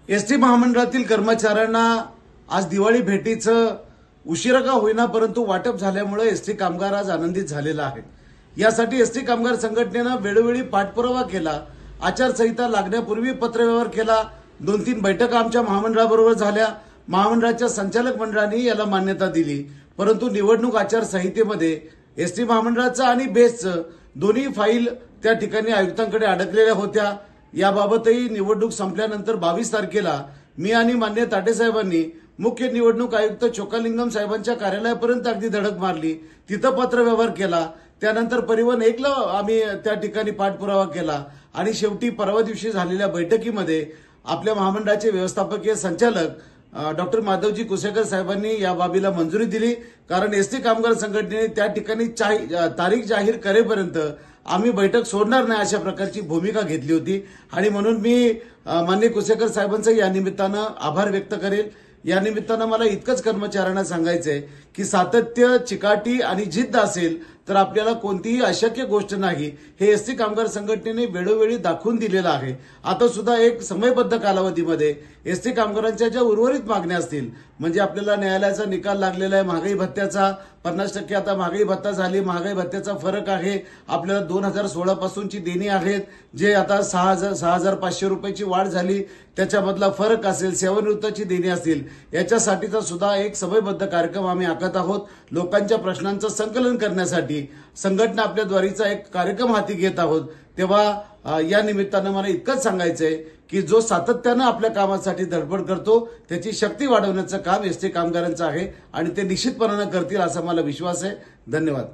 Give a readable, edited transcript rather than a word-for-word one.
ST महामंडळातील कर्मचाऱ्यांना आज दिवाळी भेटीचं उशिरा का होईना परंतु वाटप झाल्यामुळे एसटी कामगार आज आनंदित झालेला आहे। यासाठी एसटी कामगार संघटनेनं वेळोवेळी पाठपुरावा केला, आचारसंहिता लागण्यापूर्वी पत्रव्यवहार केला, 2-3 बैठका आमच्या महामंडळाबरोबर झाल्या। महामंडळाच्या संचालक मंडळाने याला मान्यता दिली, परंतु निवडणूक आचारसंहितेमध्ये एसटी महामंडळाचं आणि बेस्टचं दोन्ही फाईल त्या ठिकाणी आयुक्तांकडे अडकलेल्या होत्या। याबाबतही निवडणूक संपल्यानंतर 22 तारखेला मी आणि मान्य ताटे साहेबांनी मुख्य निवडणूक आयुक्त चोक्कालिंगम साहेबांच्या कार्यालयापर्यंत अगदी धडक मारली, तिथं पत्रव्यवहार केला। त्यानंतर परिवहन 1ला आम्ही त्या ठिकाणी पाठपुरावा केला आणि शेवटी परवा दिवशी झालेल्या बैठकीमध्ये आपल्या महामंडळाचे व्यवस्थापकीय संचालक डॉक्टर माधवजी कुसेकर साहेबांनी या बाबीला मंजुरी दिली। कारण एसटी कामगार संघटनेने त्या ठिकाणी तारीख जाहीर करेपर्यंत आम्ही बैठक सोडणार नाही अशा प्रकारची भूमिका घेतली होती आणि म्हणून मी माननीय कुसेकर साहेबांचं या निमित्तानं आभार व्यक्त करेल। या निमित्तानं मला इतकंच कर्मचाऱ्यांना सांगायचंय की सातत्य, चिकाटी आणि जिद्द असेल तर आपल्याला कोणतीही अशक्य गोष्ट नाही, हे एसटी कामगार संघटनेने वेळोवेळी दाखवून दिलेलं आहे। आता सुद्धा एक समयबद्ध कालावधीमध्ये एसटी कामगारांच्या ज्या उर्वरित मागण्या असतील, म्हणजे आपल्याला न्यायालयाचा निकाल लागलेला आहे महागाई भत्त्याचा, 50% आता महागाई भत्ता झाली, महागाई भत्त्याचा फरक आहे, आपल्याला 2016 पासूनची देणी आहेत, जे आता 6,500 रुपयाची वाढ झाली त्याच्यामधला फरक असेल, सेवानिवृत्ताची देणी असतील, याच्यासाठीचा सुद्धा एक समयबद्ध कार्यक्रम आम्ही आखत आहोत। लोकांच्या प्रश्नांचं संकलन करण्यासाठी संघटना आपल्या द्वारीचा एक कार्यक्रम हाती घेत आहोत। तेव्हा या निमित्तानं मला इतकंच सांगायचंय की जो सातत्यानं आपल्या कामासाठी धडपड करतो त्याची शक्ती वाढवण्याचं काम एसटी कामगारांचं आहे आणि ते निश्चितपणानं करतील असा मला विश्वास आहे। धन्यवाद।